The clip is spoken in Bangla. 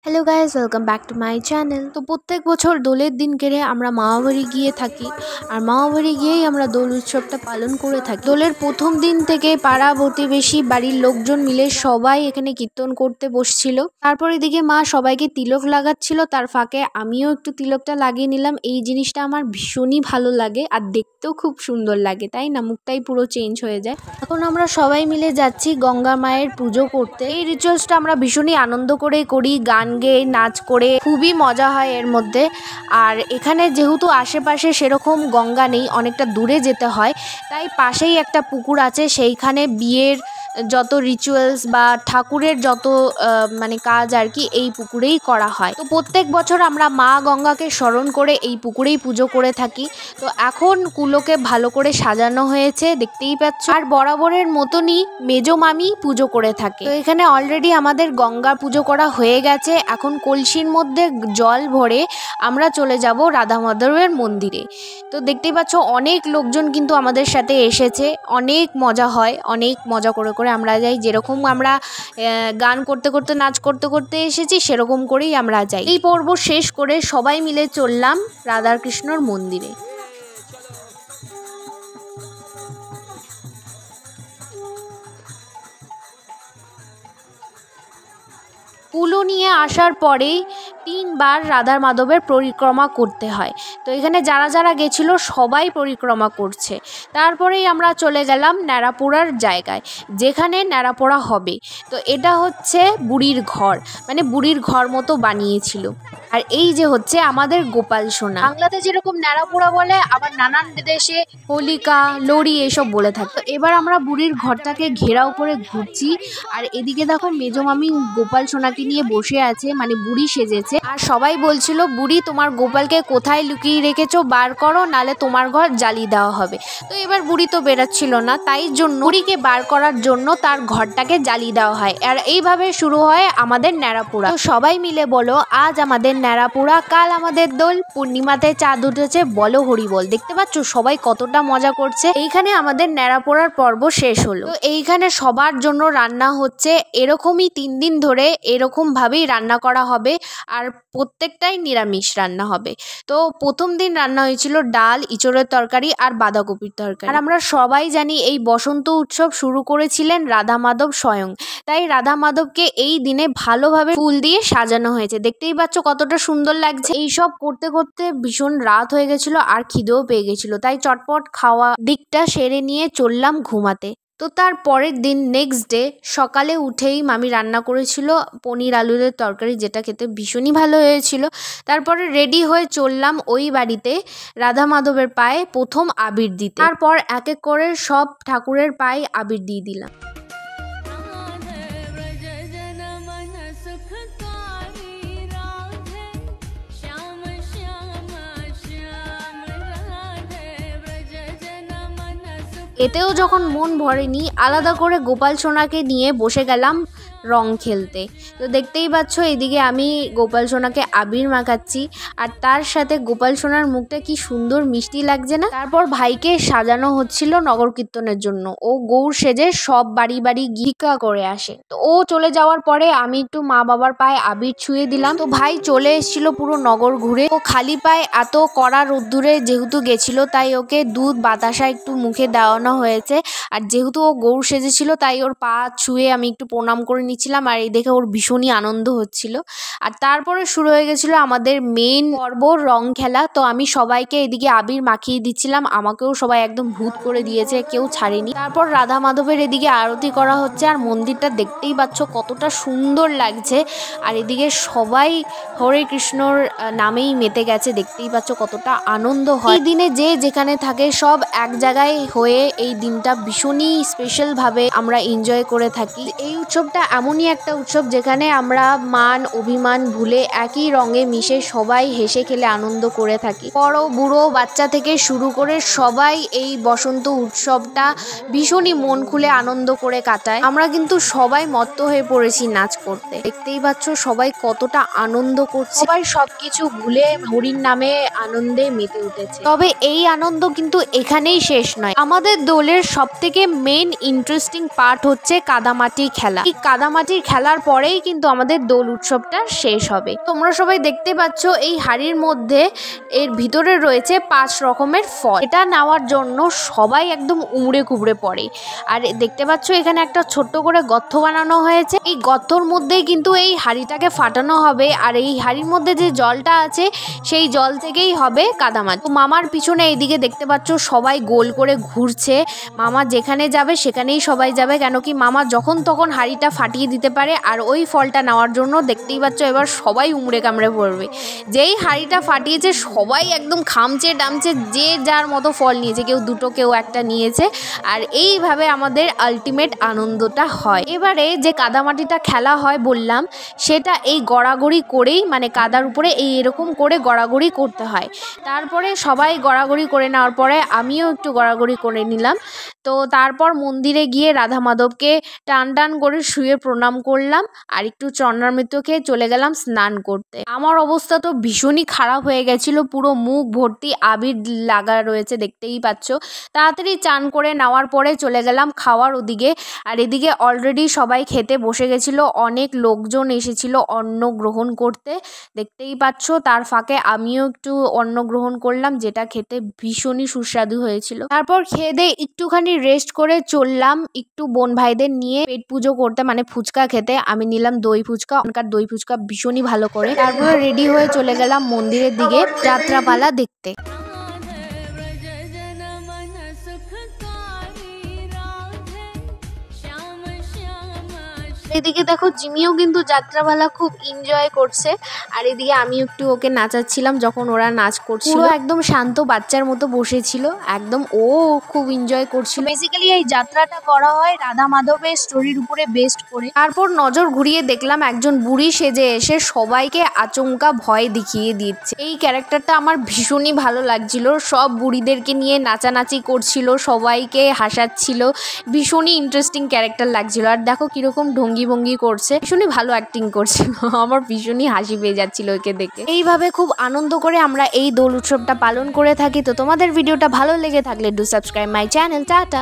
Hello guys, welcome back to my channel. তো প্রত্যেক বছর দোলের দিন কেড়ে আমরা মামাবাড়ি গিয়ে থাকি, আর মামাবাড়ি গিয়েই আমরা দোল উৎসবটা পালন করে থাকি। দোলের প্রথম দিন থেকে পাড়া প্রতিবেশী বাড়ির লোকজন মিলে সবাই এখানে কীর্তন করতে বসছিল। তারপর এদিকে মা সবাইকে তিলক লাগাচ্ছিল, তার ফাঁকে আমিও একটু তিলকটা লাগিয়ে নিলাম। এই জিনিসটা আমার ভীষণই ভালো লাগে আর দেখতেও খুব সুন্দর লাগে, তাই না? মুখটাই পুরো চেঞ্জ হয়ে যায়। এখন আমরা সবাই মিলে যাচ্ছি গঙ্গা মায়ের পুজো করতে। এই রিচুয়ালসটা আমরা ভীষণই আনন্দ করে করি, গান গেয়ে নাচ করে, খুবই মজা হয় এর মধ্যে। আর এখানে যেহেতু আশেপাশে সেরকম গঙ্গা নেই, অনেকটা দূরে যেতে হয়, তাই পাশেই একটা পুকুর আছে। সেইখানে বিয়ের যত রিচুয়ালস বা ঠাকুরের যত কাজ আর কি এই পুকুরেই করা হয়। তো প্রত্যেক বছর আমরা মা গঙ্গাকে স্মরণ করে এই পুকুরেই পুজো করে থাকি। তো এখন কুলোকে ভালো করে সাজানো হয়েছে, দেখতেই পাচ্ছ। আর বরাবরের মতনই মেজো মামি পুজো করে থাকে। তো এখানে অলরেডি আমাদের গঙ্গা পুজো করা হয়ে গেছে। এখন কলসির মধ্যে জল ভরে আমরা চলে যাব রাধা মাধবের মন্দিরে। তো দেখতেই পাচ্ছ অনেক লোকজন কিন্তু আমাদের সাথে এসেছে, অনেক মজা হয়, অনেক মজা করে করে আমরা যাই। যেরকম আমরা গান করতে করতে নাচ করতে করতে এসেছি সেরকম করেই আমরা যাই। এই পর্ব শেষ করে সবাই মিলে চললাম রাধাকৃষ্ণর মন্দিরে। কুলো নিয়ে আসার পরেই 3 বার রাধা মাধবের পরিক্রমা করতে হয়। তো এখানে যারা যারা গেছিলো সবাই পরিক্রমা করছে। তারপরেই আমরা চলে গেলাম ন্যাড়াপোড়ার জায়গায়, যেখানে ন্যাড়াপোড়া হবে। তো এটা হচ্ছে বুড়ির ঘর, বুড়ির ঘর মতো বানিয়েছিল। আর এই যে হচ্ছে আমাদের গোপাল সোনা। বাংলাতে যেরকম ন্যাড়াপোড়া বলে, আবার নানান দেশে হোলিকা, লরি এসব বলে থাকে। তো এবার আমরা বুড়ির ঘরটাকে ঘেরাও করে ঘুরছি। আর এদিকে দেখো মেজো মামি গোপাল সোনাকে নিয়ে বসে আছে, বুড়ি সেজেছে। আর সবাই বলছিল, বুড়ি তোমার গোপালকে কোথায় লুকিয়ে রেখেছো, বার করো, নালে তোমার ঘর জ্বালিয়ে দেওয়া হবে। তো এবার বুড়ি তো বেরাচ্ছিল না, তাই জন্য বুড়িকে বার করার জন্য তার ঘরটাকে জ্বালিয়ে দেওয়া হয়। আর এইভাবে শুরু হয় আমাদের ন্যাড়াপোড়া। তো সবাই মিলে বলো, আজ আমাদের ন্যাড়াপোড়া, কাল আমাদের দোল, পূর্ণিমাতে চাঁদ উঠেছে, বলো হরি বল। দেখতে পাচ্ছ সবাই কতটা মজা করছে। এইখানে আমাদের ন্যাড়াপোড়ার পর্ব শেষ হলো। তো এইখানে সবার জন্য রান্না হচ্ছে, এরকমই 3 দিন ধরে এরকম ভাবেই রান্না করা হবে। আর প্রত্যেকটাই নিরামিষ রান্না হবে। তো প্রথম দিন রান্না হয়েছিল ডাল, ইঁচড়ের তরকারি আর বাঁধাকপির তরকারি। আর আমরা সবাই জানি এই বসন্ত উৎসব শুরু করেছিলেন রাধা মাধব স্বয়ং, তাই রাধা মাধবকে এই দিনে ভালোভাবে ফুল দিয়ে সাজানো হয়েছে। দেখতেই পাচ্ছ কতটা সুন্দর লাগছে। এইসব করতে করতে ভীষণ রাত হয়ে গেছিল আর খিদেও পেয়ে গেছিল, তাই চটপট খাওয়া দিকটা সেরে নিয়ে চললাম ঘুমাতে। তো তার পরের দিন নেক্সট ডে সকালে উঠেই মামি রান্না করেছিল পনির আলুর তরকারি, যেটা খেতে ভীষণই ভালো হয়েছিল। তারপরে রেডি হয়ে চললাম ওই বাড়িতে রাধা মাধবের পায়ে প্রথম আবির দিতে। তারপর এক এক করে সব ঠাকুরের পায়ে আবির দিয়ে দিলাম। এতেও যখন মন ভরেনি, আলাদা করে গোপাল সোনাকে নিয়ে বসে গেলাম রং খেলতে। তো দেখতেই পাচ্ছ এদিকে আমি গোপাল সোনাকে আবির মাখাচ্ছি, আর তার সাথে গোপাল সোনার মুখটা কি সুন্দর মিষ্টি লাগছে না। তারপর ভাইকে সাজানো হচ্ছিল নগর কীর্তনের জন্য। ও গৌর সেজে সব বাড়ি বাড়ি ভিক্ষা করে আসে। তো ও চলে যাওয়ার পরে আমি একটু মা বাবার পায়ে আবির ছুঁয়ে দিলাম। তো ভাই চলে এসেছিল পুরো নগর ঘুরে। ও খালি পায়ে এত কড়া রোদ্দুরে যেহেতু গেছিল, তাই ওকে দুধ বাতাসা একটু মুখে দেওয়ানো হয়েছে। আর যেহেতু ও গৌর সেজেছিল, তাই ওর পা ছুঁয়ে আমি একটু প্রণাম করে নিচ্ছিলাম। আর এই দেখে ওর ভীষণই আনন্দ হচ্ছিল। আর তারপরে শুরু হয়ে গেছিলো আমাদের মেন পর্ব, রং খেলা। তো আমি সবাইকে এদিকে আবির মাখিয়ে দিচ্ছিলাম, আমাকেও সবাই একদম ভূত করে দিয়েছে, কেউ ছাড়েনি। তারপর রাধা মাধবের এদিকে আরতি করা হচ্ছে, আর মন্দিরটা দেখতেই পাচ্ছ কতটা সুন্দর লাগছে। আর এদিকে সবাই হরে কৃষ্ণর নামেই মেতে গেছে, দেখতেই পাচ্ছ কতটা আনন্দ হয়। এই দিনে যে যেখানে থাকে সব এক জায়গায় হয়ে এই দিনটা ভীষণই স্পেশালভাবে আমরা এনজয় করে থাকি। এই উৎসবটা এমনই একটা উৎসব যেখানে আমরা মান অভিমান ভুলে একই রঙে মিশে সবাই হেসে খেলে আনন্দ করে থাকি। বড় বুড়ো বাচ্চা থেকে শুরু করে সবাই এই বসন্ত উৎসবটা ভীষণই মন খুলে আনন্দ করে কাটায়। আমরা কিন্তু সবাই মত্ত হয়ে পড়েছি নাচ করতে। দেখতেই পাচ্ছ সবাই কতটা আনন্দ করছে, সবাই সবকিছু ভুলে হরির নামে আনন্দে মেতে উঠেছে। তবে এই আনন্দ কিন্তু এখানেই শেষ নয়। আমাদের দোলের সব থেকে মেন ইন্টারেস্টিং পার্ট হচ্ছে কাদামাটি খেলা। এই কাদা কাদামাটির খেলার পরেই কিন্তু আমাদের দোল উৎসবটা শেষ হবে। তোমরা সবাই দেখতে পাচ্ছ এই হাড়ির মধ্যে এর ভিতরে রয়েছে 5 রকমের ফল। এটা নেওয়ার জন্য সবাই একদম উমড়ে কুবড়ে পড়ে। আর দেখতে পাচ্ছ এখানে একটা ছোট্ট করে গর্ত বানানো হয়েছে। এই গর্তর মধ্যেই কিন্তু এই হাড়িটাকে ফাটানো হবে। আর এই হাড়ির মধ্যে যে জলটা আছে সেই জল থেকেই হবে কাদামাটি। তো মামার পিছনে এইদিকে দেখতে পাচ্ছ সবাই গোল করে ঘুরছে। মামা যেখানে যাবে সেখানেই সবাই যাবে, কেন কি মামা যখন তখন হাড়িটা ফাটিয়ে দিতে পারে। আর ওই ফলটা নেওয়ার জন্য দেখতেই পাচ্ছ এবার সবাই উমড়ে কামড়ে পড়বে। যেই হাড়িটা ফাটিয়েছে সবাই একদম খামচে ডামচে, যে যার মতো ফল নিয়েছে, কেউ দুটো কেউ একটা নিয়েছে। আর এইভাবে আমাদের আলটিমেট আনন্দটা হয়। এবারে যে কাদামাটিটা খেলা হয় বললাম, সেটা এই গড়াগড়ি করেই, মানে কাদার উপরে এই এরকম করে গড়াগড়ি করতে হয়। তারপরে সবাই গড়াগড়ি করে নেওয়ার পরে আমিও একটু গড়াগড়ি করে নিলাম। তো তারপর মন্দিরে গিয়ে রাধা মাধবকে টান টান করে শুয়ে প্রণাম করলাম আর একটু চরণামৃত খেয়ে চলে গেলাম স্নান করতে। আমার অবস্থা তো ভীষণই খারাপ হয়ে গেছিল, পুরো মুখ ভর্তি আবির লাগা রয়েছে দেখতেই পাচ্ছ। তাড়াতাড়ি চান করে নেওয়ার পরে চলে গেলাম খাওয়ার ওদিকে। আর এদিকে অলরেডি সবাই খেতে বসে গেছিলো, অনেক লোকজন এসেছিল অন্ন গ্রহণ করতে দেখতেই পাচ্ছ। তার ফাঁকে আমিও একটু অন্ন গ্রহণ করলাম, যেটা খেতে ভীষণই সুস্বাদু হয়েছিল। তারপর খেয়ে দিয়ে একটুখানি রেস্ট করে চললাম একটু বোন ভাইদের নিয়ে পেট পুজো করতে, মানে ফুচকা খেতে। আমি নিলাম দই ফুচকা, ওখানকার দই ফুচকা ভীষণই ভালো করে। তারপরে রেডি হয়ে চলে গেলাম মন্দিরের দিকে যাত্রাপালা দেখতে। এদিকে দেখো জিমিও কিন্তু যাত্রাপালা খুব এনজয় করছে। আর এদিকে আমি একটু ওকে নাচাচ্ছিলাম যখন ওরা নাচ করছিল। একদম শান্ত বাচ্চার মতো বসেছিল, একদম ও খুব এনজয় করছিল। বেসিক্যালি এই যাত্রাটা করা হয় রাধা মাধবের স্টোরির উপরে বেস্ড করে। তারপর নজর ঘুরিয়ে দেখলাম একজন বুড়ি সেজে এসে সবাইকে আচমকা ভয় দেখিয়ে দিচ্ছে। এই ক্যারেক্টারটা আমার ভীষণই ভালো লাগছিল। সব বুড়িদেরকে নিয়ে নাচানাচি করছিল, সবাইকে হাসাচ্ছিল, ভীষণই ইন্টারেস্টিং ক্যারেক্টার লাগছিল। আর দেখো কিরকম ভঙ্গি করছে, ভীষণই ভালো অ্যাক্টিং করছিল। আমার ভীষণই হাসি পেয়ে যাচ্ছিল ওকে দেখে। এইভাবে খুব আনন্দ করে আমরা এই দোল উৎসবটা পালন করে থাকি। তো তোমাদের ভিডিওটা ভালো লেগে থাকলে do subscribe my channel. Tata.